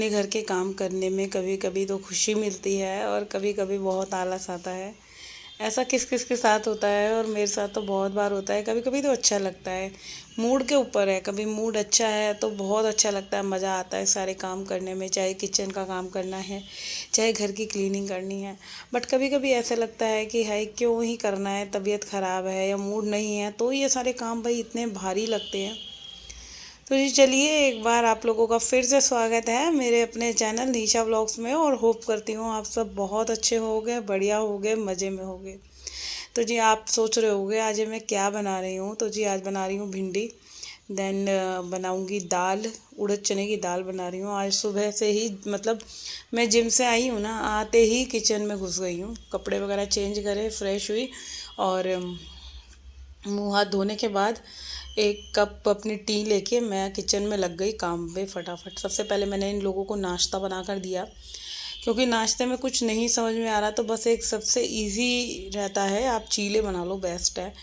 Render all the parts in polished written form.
अपने घर के काम करने में कभी कभी तो खुशी मिलती है और कभी कभी बहुत आलस आता है। ऐसा किस किस के साथ होता है और मेरे साथ तो बहुत बार होता है। कभी कभी तो अच्छा लगता है, मूड के ऊपर है। कभी मूड अच्छा है तो बहुत अच्छा लगता है, मज़ा आता है सारे काम करने में, चाहे किचन का काम करना है, चाहे घर की क्लीनिंग करनी है। बट कभी कभी ऐसा लगता है कि हाय क्यों ही करना है, तबीयत ख़राब है या मूड नहीं है तो ये सारे काम भाई इतने भारी लगते हैं। तो जी चलिए, एक बार आप लोगों का फिर से स्वागत है मेरे अपने चैनल निशा व्लॉग्स में, और होप करती हूँ आप सब बहुत अच्छे होगे, बढ़िया होगे, मज़े में होगे। तो जी आप सोच रहे होगे आज मैं क्या बना रही हूँ। तो जी आज बना रही हूँ भिंडी, देन बनाऊँगी दाल, उड़द चने की दाल बना रही हूँ। आज सुबह से ही मतलब मैं जिम से आई हूँ ना, आते ही किचन में घुस गई हूँ, कपड़े वगैरह चेंज करे, फ्रेश हुई और मुंह हाथ धोने के बाद एक कप अपनी टी लेके मैं किचन में लग गई काम पे फटाफट। सबसे पहले मैंने इन लोगों को नाश्ता बना कर दिया, क्योंकि नाश्ते में कुछ नहीं समझ में आ रहा तो बस एक सबसे इजी रहता है, आप चीले बना लो, बेस्ट है।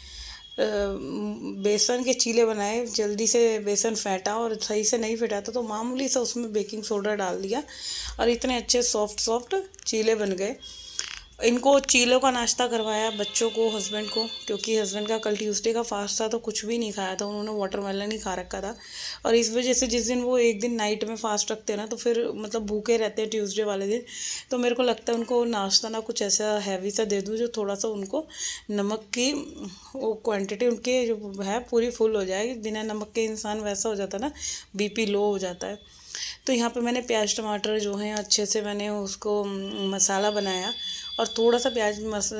बेसन के चीले बनाए, जल्दी से बेसन फेंटा और सही से नहीं फेंटा था तो मामूली सा उसमें बेकिंग सोडा डाल दिया और इतने अच्छे सॉफ्ट सॉफ्ट चीले बन गए। इनको चीलों का नाश्ता करवाया बच्चों को, हस्बैंड को, क्योंकि हस्बैंड का कल ट्यूसडे का फास्ट था तो कुछ भी नहीं खाया था उन्होंने, वाटरमेलन ही खा रखा था। और इस वजह से जिस दिन वो एक दिन नाइट में फास्ट रखते हैं ना तो फिर मतलब भूखे रहते हैं ट्यूसडे वाले दिन। तो मेरे को लगता है उनको नाश्ता ना कुछ ऐसा हैवी सा दे दूँ जो थोड़ा सा उनको नमक की वो क्वान्टिटी उनके जो है पूरी फुल हो जाएगी। बिना नमक के इंसान वैसा हो जाता है ना, बीपी लो हो जाता है। तो यहाँ पे मैंने प्याज टमाटर जो हैं अच्छे से मैंने उसको मसाला बनाया, और थोड़ा सा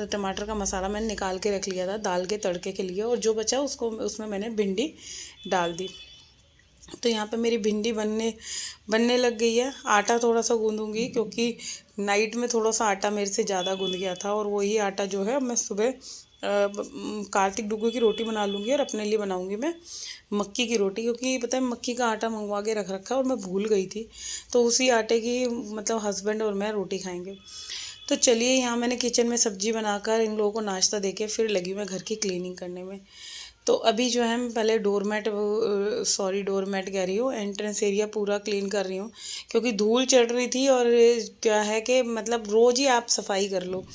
टमाटर का मसाला मैंने निकाल के रख लिया था दाल के तड़के के लिए, और जो बचा उसको उसमें मैंने भिंडी डाल दी। तो यहाँ पे मेरी भिंडी बनने बनने लग गई है। आटा थोड़ा सा गूँधूँगी क्योंकि नाइट में थोड़ा सा आटा मेरे से ज़्यादा गूँध गया था, और वही आटा जो है मैं सुबह कार्तिक डुगू की रोटी बना लूँगी और अपने लिए बनाऊँगी मैं मक्की की रोटी, क्योंकि पता है मक्की का आटा मंगवा के रख रखा है और मैं भूल गई थी। तो उसी आटे की मतलब हस्बैंड और मैं रोटी खाएंगे। तो चलिए, यहाँ मैंने किचन में सब्जी बनाकर इन लोगों को नाश्ता देके फिर लगी मैं घर की क्लीनिंग करने में। तो अभी जो है मैं पहले डोरमेट कह रही हूँ, एंट्रेंस एरिया पूरा क्लीन कर रही हूँ, क्योंकि धूल चढ़ रही थी। और क्या है कि मतलब रोज़ ही आप सफाई कर लो,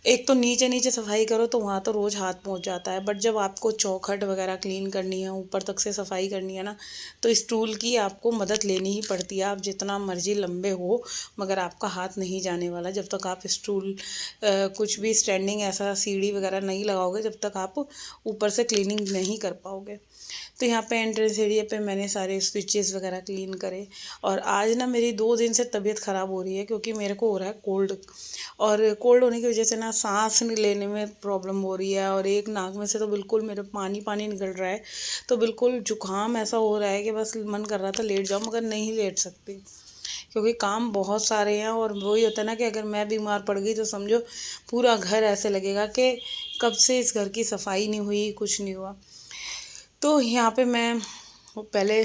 एक तो नीचे नीचे सफाई करो तो वहाँ तो रोज़ हाथ पहुँच जाता है, बट जब आपको चौखट वगैरह क्लीन करनी है, ऊपर तक से सफाई करनी है ना, तो इस टूल की आपको मदद लेनी ही पड़ती है। आप जितना मर्जी लंबे हो मगर आपका हाथ नहीं जाने वाला जब तक आप स्टूल कुछ भी स्टैंडिंग ऐसा सीढ़ी वगैरह नहीं लगाओगे, जब तक आप ऊपर से क्लीनिंग नहीं कर पाओगे। तो यहाँ पे एंट्रेंस एरिया पे मैंने सारे स्विचेस वगैरह क्लीन करे। और आज ना मेरी 2 दिन से तबीयत ख़राब हो रही है, क्योंकि मेरे को हो रहा है कोल्ड, और कोल्ड होने की वजह से ना सांस नहीं लेने में प्रॉब्लम हो रही है, और एक नाक में से तो बिल्कुल मेरे पानी पानी निकल रहा है। तो बिल्कुल जुकाम ऐसा हो रहा है कि बस मन कर रहा था लेट जाओ, मगर नहीं लेट सकती क्योंकि काम बहुत सारे हैं। और वही होता है ना कि अगर मैं बीमार पड़ गई तो समझो पूरा घर ऐसे लगेगा कि कब से इस घर की सफाई नहीं हुई, कुछ नहीं हुआ। तो यहाँ पे मैं पहले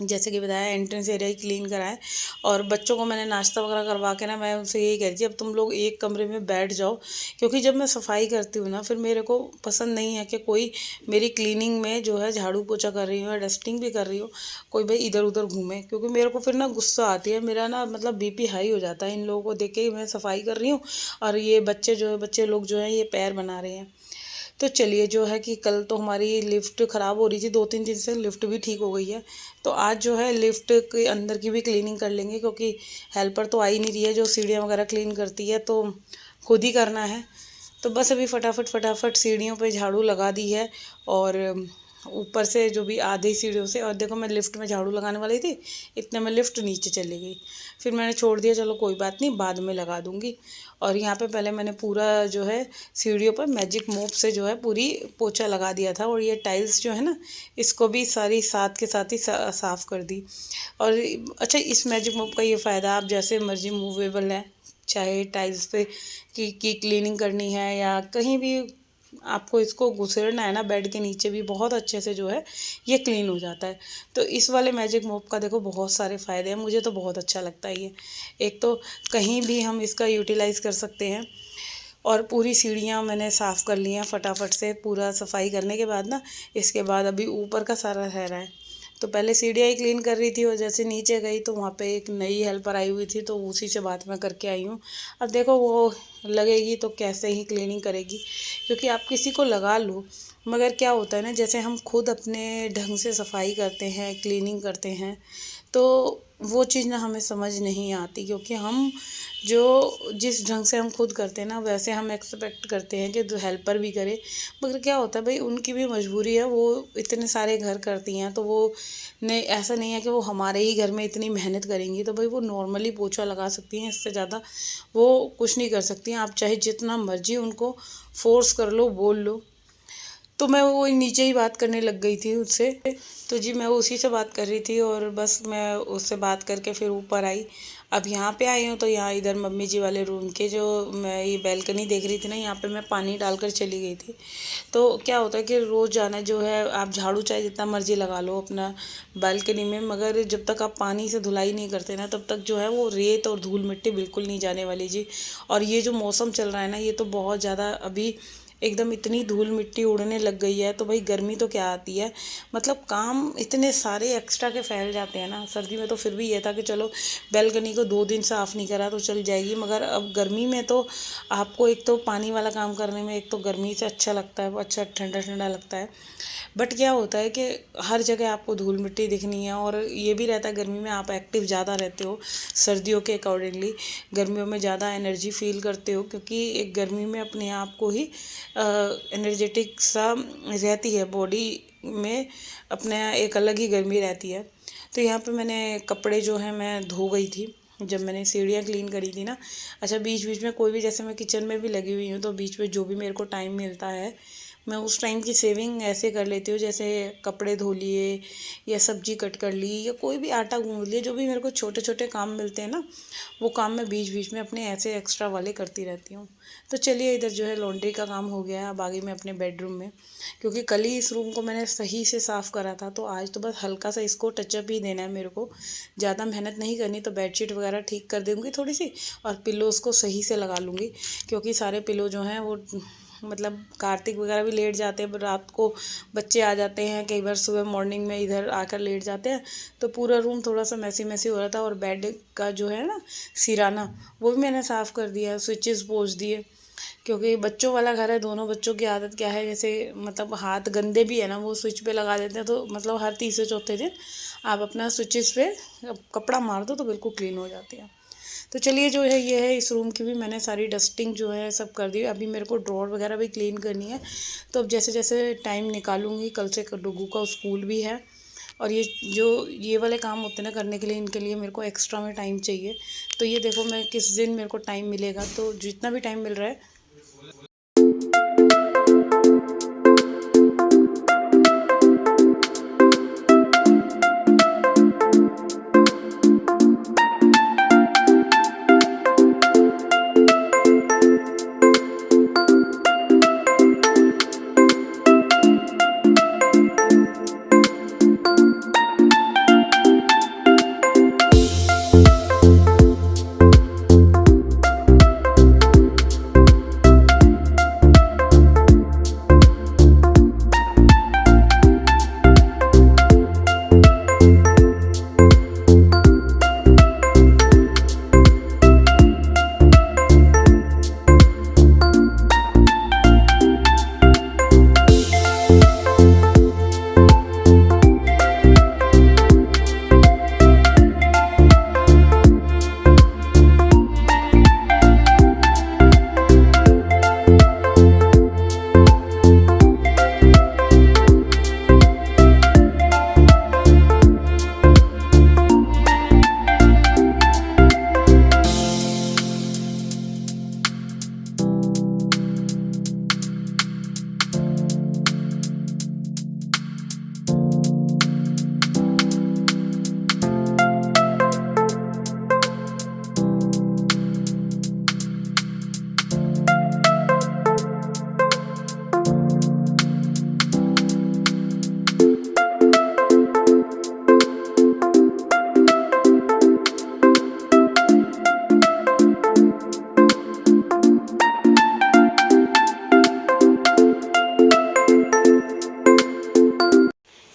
जैसे कि बताया एंट्रेंस एरिया ही क्लीन कराएं, और बच्चों को मैंने नाश्ता वगैरह करवा के ना मैं उनसे यही कह रही थी अब तुम लोग एक कमरे में बैठ जाओ, क्योंकि जब मैं सफाई करती हूँ ना फिर मेरे को पसंद नहीं है कि कोई मेरी क्लीनिंग में जो है झाड़ू पोछा कर रही हूँ या डस्टिंग भी कर रही हूँ, कोई भाई इधर उधर घूमे, क्योंकि मेरे को फिर ना गुस्सा आती है, मेरा ना मतलब बीपी हाई हो जाता है इन लोगों को देख के ही। मैं सफाई कर रही हूँ और ये बच्चे लोग जो हैं ये पैर बना रहे हैं। तो चलिए, जो है कि कल तो हमारी लिफ्ट ख़राब हो रही थी, 2-3 दिन से लिफ्ट भी ठीक हो गई है। तो आज जो है लिफ्ट के अंदर की भी क्लीनिंग कर लेंगे, क्योंकि हेल्पर तो आ ही नहीं रही है जो सीढ़ियाँ वगैरह क्लीन करती है, तो खुद ही करना है। तो बस अभी फटाफट फटाफट सीढ़ियों पे झाड़ू लगा दी है, और ऊपर से जो भी आधी सीढ़ियों से, और देखो मैं लिफ्ट में झाड़ू लगाने वाली थी, इतने में लिफ्ट नीचे चली गई। फिर मैंने छोड़ दिया, चलो कोई बात नहीं बाद में लगा दूँगी। और यहाँ पे पहले मैंने पूरा जो है सीढ़ियों पर मैजिक मोप से जो है पूरी पोछा लगा दिया था, और ये टाइल्स जो है ना इसको भी सारी साथ के साथ ही साफ़ कर दी। और अच्छा, इस मैजिक मोप का ये फ़ायदा, आप जैसे मर्जी मूवेबल है, चाहे टाइल्स पे की क्लीनिंग करनी है या कहीं भी आपको इसको घुसेड़ना है ना, बेड के नीचे भी बहुत अच्छे से जो है ये क्लीन हो जाता है। तो इस वाले मैजिक मोप का देखो बहुत सारे फ़ायदे हैं, मुझे तो बहुत अच्छा लगता है ये। एक तो कहीं भी हम इसका यूटिलाइज़ कर सकते हैं। और पूरी सीढ़ियाँ मैंने साफ़ कर ली हैं फटाफट से, पूरा सफाई करने के बाद ना, इसके बाद अभी ऊपर का सारा रह रहा है। तो पहले सीढ़ियाँ ही क्लीन कर रही थी और जैसे नीचे गई तो वहाँ पे एक नई हेल्पर आई हुई थी, तो उसी से बात मैं करके आई हूँ। अब देखो वो लगेगी तो कैसे ही क्लीनिंग करेगी, क्योंकि आप किसी को लगा लो, मगर क्या होता है ना, जैसे हम खुद अपने ढंग से सफाई करते हैं, क्लीनिंग करते हैं, तो वो चीज़ ना हमें समझ नहीं आती, क्योंकि हम जो जिस ढंग से हम खुद करते हैं ना, वैसे हम एक्सपेक्ट करते हैं कि हेल्पर भी करे। मगर क्या होता है भाई, उनकी भी मजबूरी है, वो इतने सारे घर करती हैं, तो वो नहीं, ऐसा नहीं है कि वो हमारे ही घर में इतनी मेहनत करेंगी, तो भाई वो नॉर्मली पोछा लगा सकती हैं, इससे ज़्यादा वो कुछ नहीं कर सकती हैं। आप चाहे जितना मर्जी उनको फोर्स कर लो, बोल लो। तो मैं वो नीचे ही बात करने लग गई थी उससे। तो जी मैं उसी से बात कर रही थी और बस मैं उससे बात करके फिर ऊपर आई। अब यहाँ पे आई हूँ तो यहाँ इधर मम्मी जी वाले रूम के जो मैं ये बैल्कनी देख रही थी ना, यहाँ पे मैं पानी डालकर चली गई थी। तो क्या होता है कि रोज़ जाना जो है, आप झाड़ू चाहे जितना मर्जी लगा लो अपना बालकनी में, मगर जब तक आप पानी से धुलाई नहीं करते ना, तब तक जो है वो रेत और धूल मिट्टी बिल्कुल नहीं जाने वाली जी। और ये जो मौसम चल रहा है ना, ये तो बहुत ज़्यादा अभी एकदम इतनी धूल मिट्टी उड़ने लग गई है, तो भाई गर्मी तो क्या आती है, मतलब काम इतने सारे एक्स्ट्रा के फैल जाते हैं ना। सर्दी में तो फिर भी ये था कि चलो बैल्कनी को 2 दिन साफ़ नहीं करा तो चल जाएगी, मगर अब गर्मी में तो आपको एक तो पानी वाला काम करने में एक तो गर्मी से अच्छा लगता है, अच्छा ठंडा ठंडा लगता है। बट क्या होता है कि हर जगह आपको धूल मिट्टी दिखनी है, और ये भी रहता है गर्मी में आप एक्टिव ज़्यादा रहते हो सर्दियों के अकॉर्डिंगली। गर्मियों में ज़्यादा एनर्जी फील करते हो, क्योंकि एक गर्मी में अपने आप को ही एनर्जेटिक सा रहती है बॉडी में, अपने एक अलग ही गर्मी रहती है। तो यहाँ पे मैंने कपड़े जो हैं मैं धो गई थी जब मैंने सीढ़ियाँ क्लीन करी थी ना। अच्छा, बीच बीच में कोई भी, जैसे मैं किचन में भी लगी हुई हूँ, तो बीच में जो भी मेरे को टाइम मिलता है, मैं उस टाइम की सेविंग ऐसे कर लेती हूँ, जैसे कपड़े धो लिए या सब्जी कट कर ली या कोई भी आटा गूँध लिया, जो भी मेरे को छोटे छोटे काम मिलते हैं ना, वो काम मैं बीच बीच में अपने ऐसे एक्स्ट्रा वाले करती रहती हूँ। तो चलिए, इधर जो है लॉन्ड्री का काम हो गया है। अब आगे मैं अपने बेडरूम में, क्योंकि कल ही इस रूम को मैंने सही से साफ़ करा था, तो आज तो बस हल्का सा इसको टचअप ही देना है मेरे को, ज़्यादा मेहनत नहीं करनी। तो बेडशीट वगैरह ठीक कर दूँगी थोड़ी सी, और पिलोज़ को सही से लगा लूँगी, क्योंकि सारे पिलो जो हैं वो, मतलब कार्तिक वगैरह भी लेट जाते हैं, रात को बच्चे आ जाते हैं, कई बार सुबह मॉर्निंग में इधर आकर लेट जाते हैं, तो पूरा रूम थोड़ा सा मैसी मैसी हो रहा था। और बेड का जो है ना सिराना, वो भी मैंने साफ़ कर दिया, स्विचेस पोंछ दिए, क्योंकि बच्चों वाला घर है। दोनों बच्चों की आदत क्या है, जैसे मतलब हाथ गंदे भी है ना, वो स्विच पे लगा देते हैं, तो मतलब हर तीसरे चौथे दिन आप अपना स्विचेस पे कपड़ा मार दो तो बिल्कुल क्लीन हो जाती है। तो चलिए, जो है ये है, इस रूम की भी मैंने सारी डस्टिंग जो है सब कर दी। अभी मेरे को ड्रॉर वगैरह भी क्लीन करनी है, तो अब जैसे जैसे टाइम निकालूंगी, कल से डुगू का स्कूल भी है, और ये वाले काम होते हैं ना करने के लिए, इनके लिए मेरे को एक्स्ट्रा में टाइम चाहिए। तो ये देखो, मैं किस दिन मेरे को टाइम मिलेगा, तो जितना भी टाइम मिल रहा है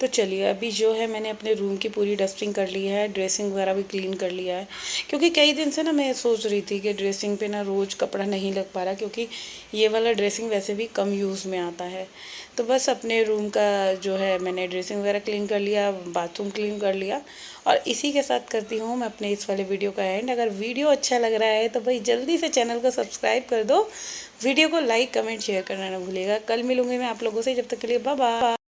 तो चलिए अभी जो है मैंने अपने रूम की पूरी डस्टिंग कर ली है, ड्रेसिंग वगैरह भी क्लीन कर लिया है। क्योंकि कई दिन से ना मैं सोच रही थी कि ड्रेसिंग पे ना रोज़ कपड़ा नहीं लग पा रहा, क्योंकि ये वाला ड्रेसिंग वैसे भी कम यूज़ में आता है। तो बस अपने रूम का जो है मैंने ड्रेसिंग वगैरह क्लीन कर लिया, बाथरूम क्लीन कर लिया। और इसी के साथ करती हूँ मैं अपने इस वाले वीडियो का एंड। अगर वीडियो अच्छा लग रहा है तो भाई जल्दी से चैनल को सब्सक्राइब कर दो, वीडियो को लाइक कमेंट शेयर करना ना भूलिएगा। कल मिलूंगी मैं आप लोगों से, जब तक के लिए बाय बाय।